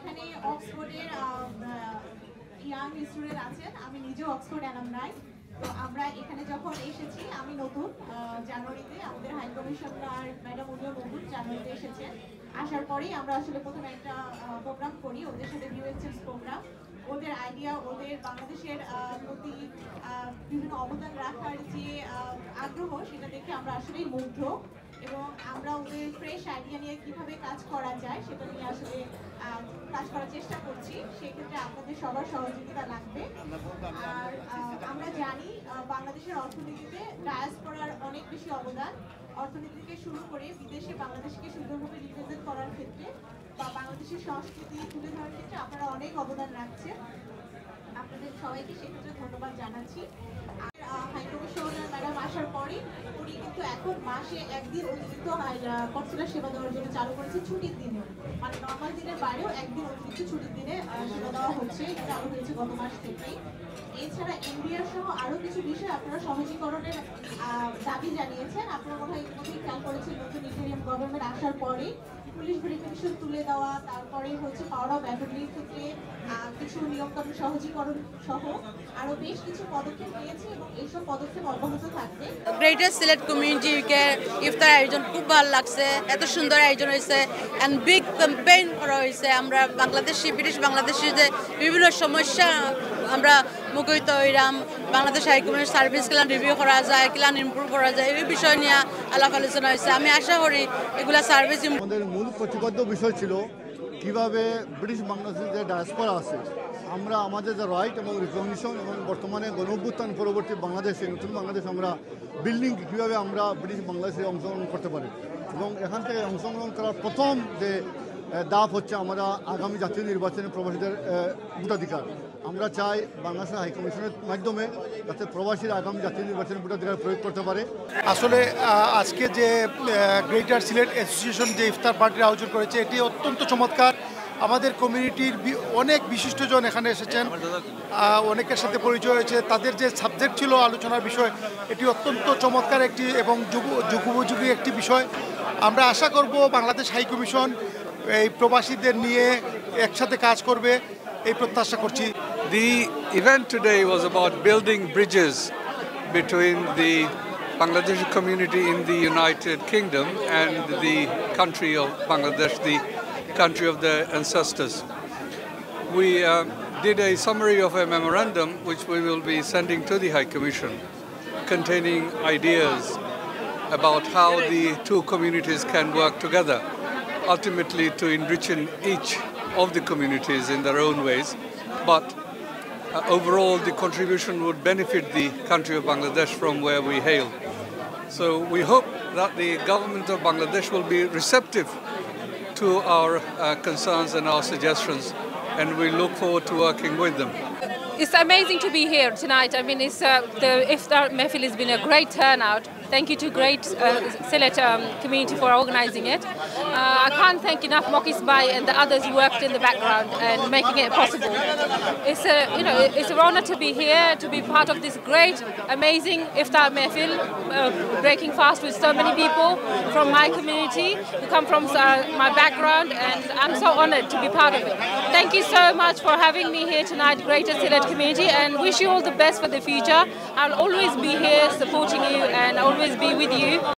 এখানে অক্সফোর্ডের young student আছেন, আমি নিজেও অক্সফোর্ড অ্যালামনাই। তো আমরা এখানে যখন এসেছি, আমি নতুন জানুয়ারিতে, আমাদের হাই কমিশনার ম্যাডাম উনিও নতুন জানুয়ারিতে এসেছেন। আসার পরেই আমরা আসলে প্রথমে একটা প্রোগ্রাম করি ওদের সাথে, ভিউ এক্সচেঞ্জ প্রোগ্রাম। ওদের আইডিয়া, ওদের বাংলাদেশের প্রতি বিভিন্ন অবদান রাখার যে আগ্রহ, সেটা দেখে আমরা আসলেই মুগ্ধ, এবং আমরা ওদের ফ্রেশ আইডিয়া নিয়ে কিভাবে কাজ করা যায় সেটা নিয়ে আসলে কাজ করার চেষ্টা করছি। সেক্ষেত্রে আপনাদের সবার সহযোগিতা লাগবে। আর আমরা জানি বাংলাদেশের অর্থনীতিতে ডায়াসপোরার অনেক বেশি অবদান। অর্থনীতি থেকে শুরু করে বিদেশে বাংলাদেশকে সুন্দরভাবে রিপ্রেজেন্ট করার ক্ষেত্রে বা বাংলাদেশের সংস্কৃতি তুলে ধরার ক্ষেত্রে আপনারা অনেক অবদান রাখছেন। আপনাদের সবাইকে সেক্ষেত্রে ধন্যবাদ জানাচ্ছি। আর হাই কমিশনার ম্যাডাম আসার পরে উনি কিন্তু এখন মাসে একদিন অতিরিক্ত কনসুলার সেবা দেওয়ার জন্য চালু করেছে, ছুটির দিনে, মানে নর্মাল দিনের বাইরেও একদিন অতিরিক্ত ছুটির দিনে সেবা দেওয়া হচ্ছে। এটা চালু হয়েছে গত মাস থেকেই। এছাড়া এনবিআর সহ আরো কিছু বিষয় আপনারা সহজীকরণের দাবি জানিয়েছেন। আপনারা কোথায় ইতিমধ্যেই খেয়াল করেছেন, নতুন ইন্টারিয়াম গভর্নমেন্ট আসার পরে পুলিশ ভেরিফিকেশন তুলে দেওয়া, তারপরে হচ্ছে পাওয়ার অফ অ্যাটর্নির ক্ষেত্রে কিছু নিয়মকানুন সহজীকরণ সহ আরো বেশ কিছু পদক্ষেপ নিয়েছে, এবং এইসব পদক্ষেপ অব্যাহত থাকবে। গ্রেটার সিলেট কমিউনিটিকে ইফতার আয়োজন খুব ভালো লাগছে, এত সুন্দর আয়োজন হয়েছে, এন্ড বিগ ক্যাম্পেইন করা হয়েছে। আমরা বাংলাদেশি, ব্রিটিশ বাংলাদেশি যে বিভিন্ন সমস্যা আমরা মুখরিত হইলাম, বাংলাদেশ হাইকমিশনের সার্ভিস কিলান রিভিউ করা যায়, কিলান ইমপ্রুভ করা যায়, এই বিষয় নিয়ে আলাপ আলোচনা হয়েছে। আমি আশা করি এগুলা সার্ভিস। আমাদের মূল প্রতিপাদ্য বিষয় ছিল কিভাবে ব্রিটিশ বাংলাদেশের যে ডায়াসপোরা আছে, আমরা আমাদের যে রাইট এবং রিকগনিশন এবং বর্তমানে গণঅভ্যুত্থান পরবর্তী বাংলাদেশে, নতুন বাংলাদেশ আমরা বিল্ডিং কীভাবে আমরা ব্রিটিশ বাংলাদেশে অংশগ্রহণ করতে পারি। এবং এখান থেকে অংশগ্রহণ করার প্রথম যে ধাপ হচ্ছে আমরা আগামী জাতীয় নির্বাচনে প্রবাসীদের ভোটাধিকার। আমরা চাই বাংলাদেশের হাইকমিশনের মাধ্যমে যাতে প্রবাসীরা আগামী জাতীয় নির্বাচনে ভোটাধিকার প্রয়োগ করতে পারে। আসলে আজকে যে গ্রেটার সিলেট অ্যাসোসিয়েশন যে ইফতার পার্টির আয়োজন করেছে, এটি অত্যন্ত চমৎকার। আমাদের কমিউনিটির অনেক বিশিষ্টজন এখানে এসেছেন, অনেকের সাথে পরিচয় হয়েছে। তাদের যে সাবজেক্ট ছিল আলোচনার বিষয়, এটি অত্যন্ত চমৎকার একটি এবং যুগোপযোগী একটি বিষয়। আমরা আশা করব বাংলাদেশ হাই কমিশন এই প্রবাসীদের নিয়ে একসাথে কাজ করবে, এই প্রত্যাশা করছি। The event today was about building bridges between the Bangladeshi community in the United Kingdom and the country of Bangladesh, the country of their ancestors. We did a summary of a memorandum which we will be sending to the High Commission, containing ideas about how the two communities can work together, ultimately to enrich each of the communities in their own ways. But overall, the contribution would benefit the country of Bangladesh from where we hail. So we hope that the government of Bangladesh will be receptive to our concerns and our suggestions, and we look forward to working with them. It's amazing to be here tonight. I mean, the Iftar Mehfil has been a great turnout. Thank you to Great Silet community for organising it. I can't thank enough Mokis Bai and the others who worked in the background and making it possible. It's an honour to be here, to be part of this great, amazing Iftar Mehfil, breaking fast with so many people from my community who come from my background, and I'm so honoured to be part of it. Thank you so much for having me here tonight, Greater Silet community, and wish you all the best for the future. I'll always be here supporting you and always be with you.